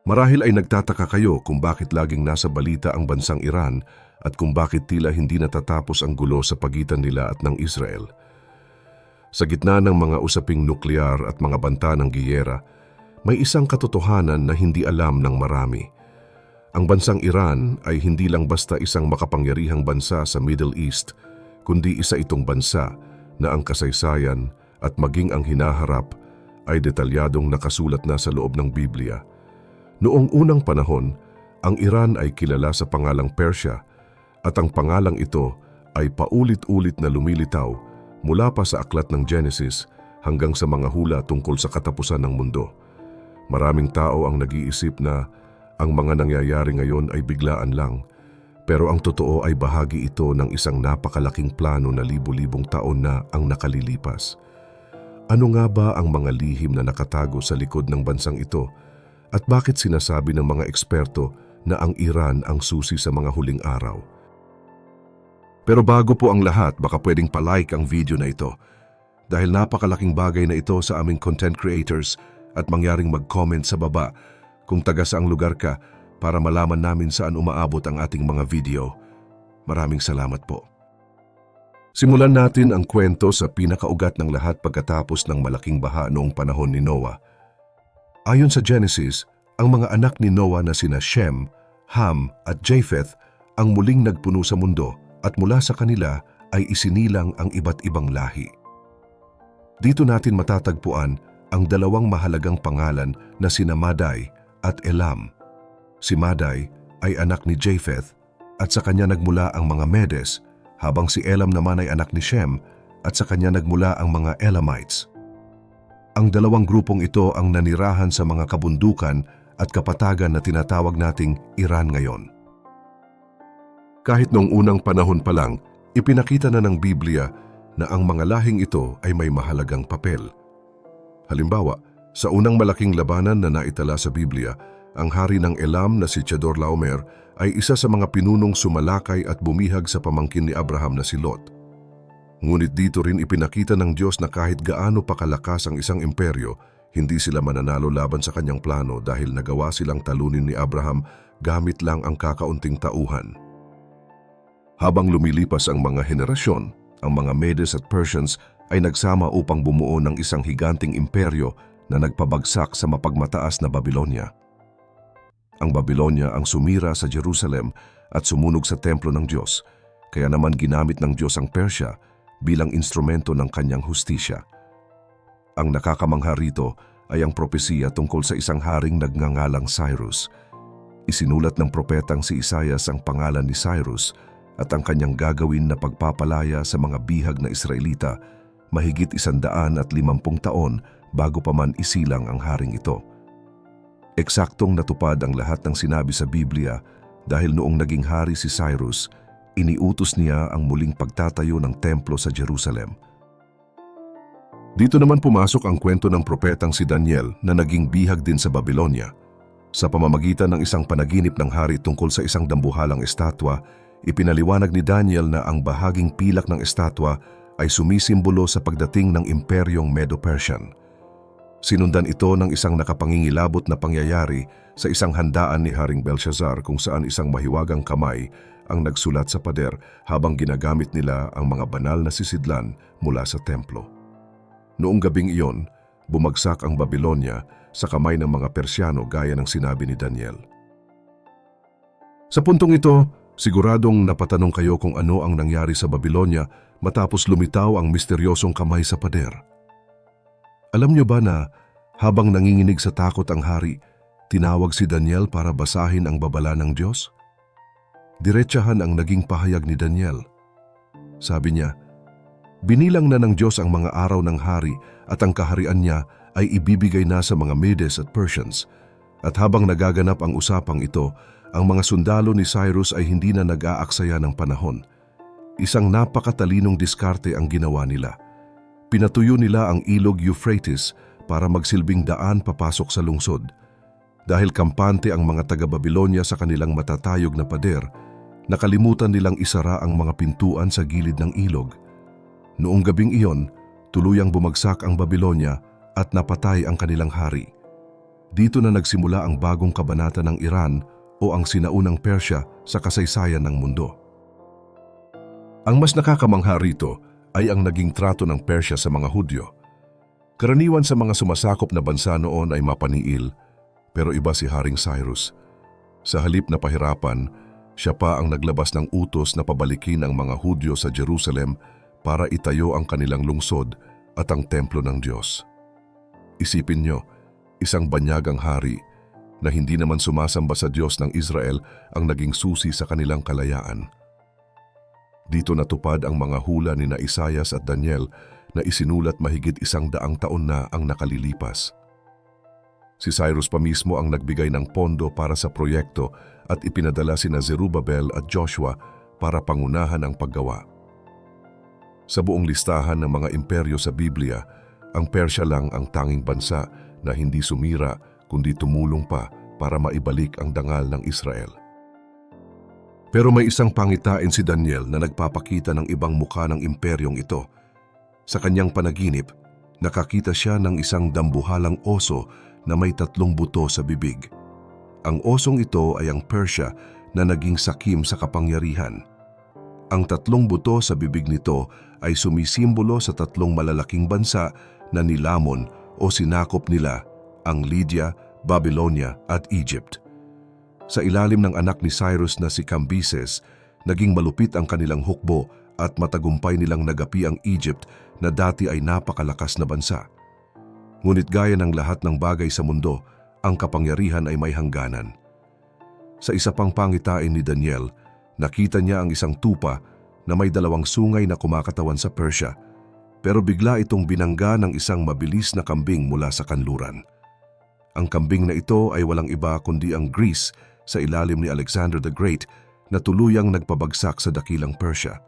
Marahil ay nagtataka kayo kung bakit laging nasa balita ang bansang Iran at kung bakit tila hindi natatapos ang gulo sa pagitan nila at ng Israel. Sa gitna ng mga usaping nuklear at mga banta ng giyera, may isang katotohanan na hindi alam ng marami. Ang bansang Iran ay hindi lang basta isang makapangyarihang bansa sa Middle East, kundi isa itong bansa na ang kasaysayan at maging ang hinaharap ay detalyadong nakasulat na sa loob ng Biblia. Noong unang panahon, ang Iran ay kilala sa pangalang Persia at ang pangalang ito ay paulit-ulit na lumilitaw mula pa sa aklat ng Genesis hanggang sa mga hula tungkol sa katapusan ng mundo. Maraming tao ang nag-iisip na ang mga nangyayari ngayon ay biglaan lang, pero ang totoo ay bahagi ito ng isang napakalaking plano na libu-libong taon na ang nakalilipas. Ano nga ba ang mga lihim na nakatago sa likod ng bansang ito? At bakit sinasabi ng mga eksperto na ang Iran ang susi sa mga huling araw? Pero bago po ang lahat, baka pwedeng palike ang video na ito. Dahil napakalaking bagay na ito sa aming content creators at mangyaring mag-comment sa baba kung taga saang lugar ka para malaman namin saan umaabot ang ating mga video. Maraming salamat po. Simulan natin ang kwento sa pinakaugat ng lahat pagkatapos ng malaking baha noong panahon ni Noah. Ayon sa Genesis, ang mga anak ni Noah na sina Shem, Ham at Japheth ang muling nagpuno sa mundo at mula sa kanila ay isinilang ang iba't ibang lahi. Dito natin matatagpuan ang dalawang mahalagang pangalan na sina Madai at Elam. Si Madai ay anak ni Japheth at sa kanya nagmula ang mga Medes, habang si Elam naman ay anak ni Shem at sa kanya nagmula ang mga Elamites. Ang dalawang grupong ito ang nanirahan sa mga kabundukan at kapatagan na tinatawag nating Iran ngayon. Kahit noong unang panahon pa lang, ipinakita na ng Biblia na ang mga lahing ito ay may mahalagang papel. Halimbawa, sa unang malaking labanan na naitala sa Biblia, ang hari ng Elam na si Chedorlaomer ay isa sa mga pinunong sumalakay at bumihag sa pamangkin ni Abraham na si Lot. Ngunit dito rin ipinakita ng Diyos na kahit gaano pa kalakas ang isang imperyo, hindi sila mananalo laban sa kanyang plano dahil nagawa silang talunin ni Abraham gamit lang ang kakaunting tauhan. Habang lumilipas ang mga henerasyon, ang mga Medes at Persians ay nagsama upang bumuo ng isang higanting imperyo na nagpabagsak sa mapagmataas na Babylonia. Ang Babylonia ang sumira sa Jerusalem at sumunog sa templo ng Diyos, kaya naman ginamit ng Diyos ang Persia bilang instrumento ng kanyang hustisya. Ang nakakamangha rito ay ang propesiya tungkol sa isang haring nagngangalang Cyrus. Isinulat ng propetang si Isaias ang pangalan ni Cyrus at ang kanyang gagawin na pagpapalaya sa mga bihag na Israelita mahigit 150 taon bago pa man isilang ang haring ito. Eksaktong natupad ang lahat ng sinabi sa Biblia dahil noong naging hari si Cyrus, iniutos niya ang muling pagtatayo ng templo sa Jerusalem. Dito naman pumasok ang kwento ng propetang si Daniel na naging bihag din sa Babylonia. Sa pamamagitan ng isang panaginip ng hari tungkol sa isang dambuhalang estatwa, ipinaliwanag ni Daniel na ang bahaging pilak ng estatwa ay sumisimbolo sa pagdating ng imperyong Medo-Persian. Sinundan ito ng isang nakapangingilabot na pangyayari sa isang handaan ni Haring Belshazzar kung saan isang mahiwagang kamay ang nagsulat sa pader habang ginagamit nila ang mga banal na sisidlan mula sa templo. Noong gabing iyon, bumagsak ang Babylonia sa kamay ng mga Persyano gaya ng sinabi ni Daniel. Sa puntong ito, siguradong napatanong kayo kung ano ang nangyari sa Babylonia matapos lumitaw ang misteryosong kamay sa pader. Alam niyo ba na habang nanginginig sa takot ang hari, tinawag si Daniel para basahin ang babala ng Diyos? Diretsahan ang naging pahayag ni Daniel. Sabi niya, binilang na ng Diyos ang mga araw ng hari at ang kaharian niya ay ibibigay na sa mga Medes at Persians. At habang nagaganap ang usapang ito, ang mga sundalo ni Cyrus ay hindi na nag-aaksaya ng panahon. Isang napakatalinong diskarte ang ginawa nila. Pinatuyo nila ang ilog Euphrates para magsilbing daan papasok sa lungsod. Dahil kampante ang mga taga-Babylonia sa kanilang matatayog na pader, nakalimutan nilang isara ang mga pintuan sa gilid ng ilog. Noong gabing iyon, tuluyang bumagsak ang Babylonia at napatay ang kanilang hari. Dito na nagsimula ang bagong kabanata ng Iran o ang sinaunang Persya sa kasaysayan ng mundo. Ang mas nakakamangha rito ay ang naging trato ng Persya sa mga Hudyo. Karaniwan sa mga sumasakop na bansa noon ay mapaniil, pero iba si Haring Cyrus. Sa halip na pahirapan, siya pa ang naglabas ng utos na pabalikin ang mga Hudyo sa Jerusalem para itayo ang kanilang lungsod at ang templo ng Diyos. Isipin nyo, isang banyagang hari na hindi naman sumasamba sa Diyos ng Israel ang naging susi sa kanilang kalayaan. Dito natupad ang mga hula ni Isaias at Daniel na isinulat mahigit 100 taon na ang nakalilipas. Si Cyrus pa mismo ang nagbigay ng pondo para sa proyekto at ipinadala sina Zerubbabel at Joshua para pangunahan ang paggawa. Sa buong listahan ng mga imperyo sa Biblia, ang Persya lang ang tanging bansa na hindi sumira kundi tumulong pa para maibalik ang dangal ng Israel. Pero may isang pangitain si Daniel na nagpapakita ng ibang mukha ng imperyong ito. Sa kanyang panaginip, nakakita siya ng isang dambuhalang oso na may 3 buto sa bibig. Ang osong ito ay ang Persya na naging sakim sa kapangyarihan. Ang 3 buto sa bibig nito ay sumisimbolo sa 3 malalaking bansa na nilamon o sinakop nila, ang Lydia, Babylonia at Egypt. Sa ilalim ng anak ni Cyrus na si Cambyses, naging malupit ang kanilang hukbo at matagumpay nilang nagapi ang Egypt na dati ay napakalakas na bansa. Ngunit gaya ng lahat ng bagay sa mundo, ang kapangyarihan ay may hangganan. Sa isa pang pangitain ni Daniel, nakita niya ang isang tupa na may 2 sungay na kumakatawan sa Persya, pero bigla itong binangga ng isang mabilis na kambing mula sa kanluran. Ang kambing na ito ay walang iba kundi ang Greece sa ilalim ni Alexander the Great na tuluyang nagpabagsak sa dakilang Persya.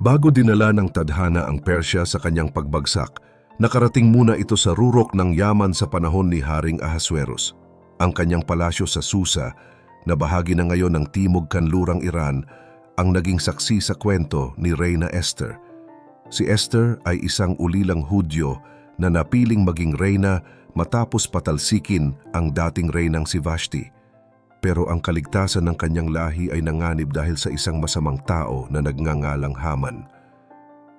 Bago dinala ng tadhana ang Persya sa kanyang pagbagsak, nakarating muna ito sa rurok ng yaman sa panahon ni Haring Ahasuerus. Ang kanyang palasyo sa Susa, na bahagi na ngayon ng timog kanlurang Iran, ang naging saksi sa kwento ni Reyna Esther. Si Esther ay isang ulilang Hudyo na napiling maging reyna matapos patalsikin ang dating reynang si Vashti. Pero ang kaligtasan ng kanyang lahi ay nanganib dahil sa isang masamang tao na nagngangalang Haman.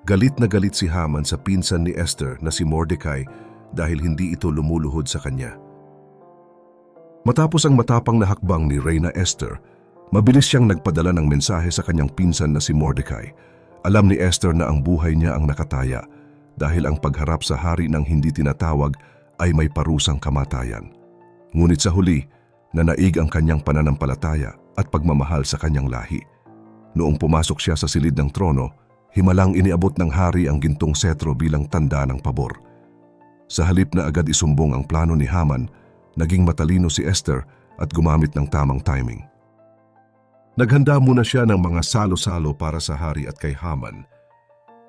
Galit na galit si Haman sa pinsan ni Esther na si Mordecai dahil hindi ito lumuluhod sa kanya. Matapos ang matapang na hakbang ni Reyna Esther, mabilis siyang nagpadala ng mensahe sa kanyang pinsan na si Mordecai. Alam ni Esther na ang buhay niya ang nakataya dahil ang pagharap sa hari ng hindi tinatawag ay may parusang kamatayan. Ngunit sa huli, nanaig ang kanyang pananampalataya at pagmamahal sa kanyang lahi. Noong pumasok siya sa silid ng trono, himalang iniabot ng hari ang gintong setro bilang tanda ng pabor. Sa halip na agad isumbong ang plano ni Haman, naging matalino si Esther at gumamit ng tamang timing. Naghanda muna siya ng mga salo-salo para sa hari at kay Haman.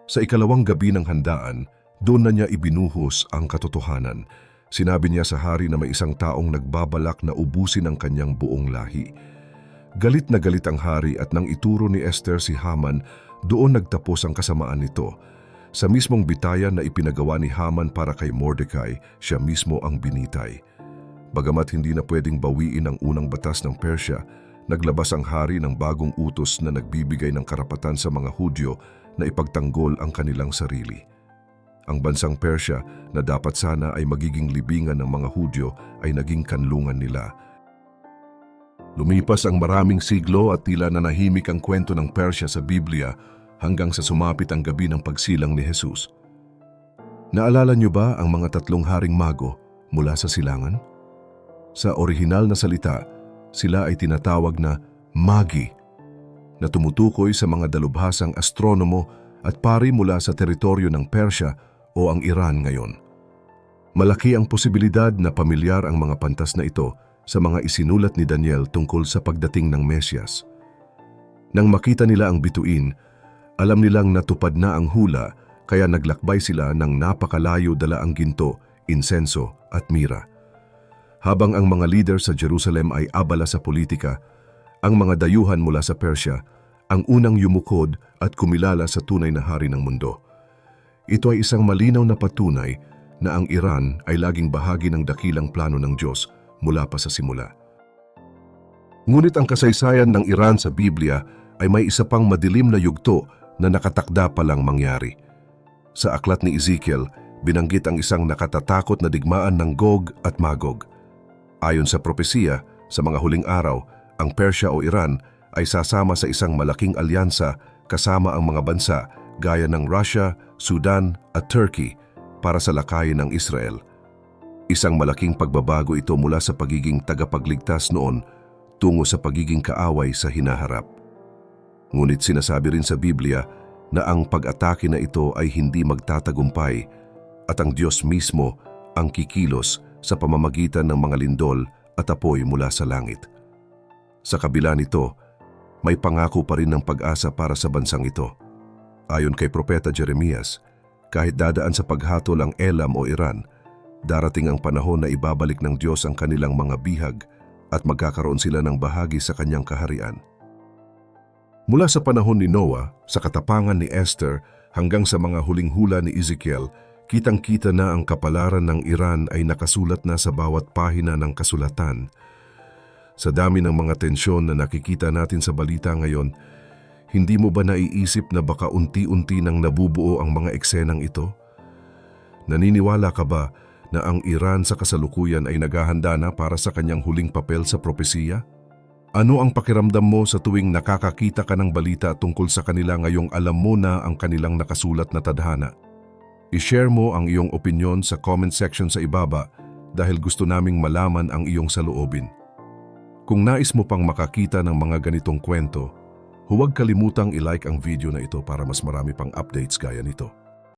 Sa ikalawang gabi ng handaan, doon na niya ibinuhos ang katotohanan. Sinabi niya sa hari na may isang taong nagbabalak na ubusin ang kanyang buong lahi. Galit na galit ang hari at nang ituro ni Esther si Haman, doon nagtapos ang kasamaan nito. Sa mismong bitayan na ipinagawa ni Haman para kay Mordecai, siya mismo ang binitay. Bagamat hindi na pwedeng bawiin ang unang batas ng Persya, naglabas ang hari ng bagong utos na nagbibigay ng karapatan sa mga Hudyo na ipagtanggol ang kanilang sarili. Ang bansang Persya na dapat sana ay magiging libingan ng mga Hudyo ay naging kanlungan nila. Lumipas ang maraming siglo at tila nanahimik ang kwento ng Persya sa Biblia hanggang sa sumapit ang gabi ng pagsilang ni Jesus. Naalala niyo ba ang mga 3 haring mago mula sa silangan? Sa orihinal na salita, sila ay tinatawag na magi, na tumutukoy sa mga dalubhasang astronomo at pari mula sa teritoryo ng Persya o ang Iran ngayon. Malaki ang posibilidad na pamilyar ang mga pantas na ito sa mga isinulat ni Daniel tungkol sa pagdating ng Mesyas. Nang makita nila ang bituin, alam nilang natupad na ang hula kaya naglakbay sila ng napakalayo dala ang ginto, insenso at mira. Habang ang mga leader sa Jerusalem ay abala sa politika, ang mga dayuhan mula sa Persya ang unang yumukod at kumilala sa tunay na hari ng mundo. Ito ay isang malinaw na patunay na ang Iran ay laging bahagi ng dakilang plano ng Diyos mula pa sa simula. Ngunit ang kasaysayan ng Iran sa Biblia ay may isa pang madilim na yugto na nakatakda palang mangyari. Sa aklat ni Ezekiel, binanggit ang isang nakatatakot na digmaan ng Gog at Magog. Ayon sa propesiya, sa mga huling araw, ang Persya o Iran ay sasama sa isang malaking alyansa kasama ang mga bansa gaya ng Russia, Sudan at Turkey para sa lakayin ng Israel. Isang malaking pagbabago ito mula sa pagiging tagapagligtas noon tungo sa pagiging kaaway sa hinaharap. Ngunit sinasabi rin sa Biblia na ang pag-atake na ito ay hindi magtatagumpay at ang Diyos mismo ang kikilos sa pamamagitan ng mga lindol at apoy mula sa langit. Sa kabila nito, may pangako pa rin ng pag-asa para sa bansang ito. Ayon kay Propeta Jeremias, kahit dadaan sa paghatol ang Elam o Iran, darating ang panahon na ibabalik ng Diyos ang kanilang mga bihag at magkakaroon sila ng bahagi sa kanyang kaharian. Mula sa panahon ni Noah, sa katapangan ni Esther hanggang sa mga huling hula ni Ezekiel, kitang-kita na ang kapalaran ng Iran ay nakasulat na sa bawat pahina ng kasulatan. Sa dami ng mga tensyon na nakikita natin sa balita ngayon, hindi mo ba naiisip na baka unti-unti nang nabubuo ang mga eksenang ito? Naniniwala ka ba na ang Iran sa kasalukuyan ay naghahanda na para sa kanyang huling papel sa propesiya? Ano ang pakiramdam mo sa tuwing nakakakita ka ng balita tungkol sa kanila ngayong alam mo na ang kanilang nakasulat na tadhana? I-share mo ang iyong opinyon sa comment section sa ibaba dahil gusto naming malaman ang iyong saloobin. Kung nais mo pang makakita ng mga ganitong kwento, huwag kalimutang i-like ang video na ito para mas marami pang updates gaya nito.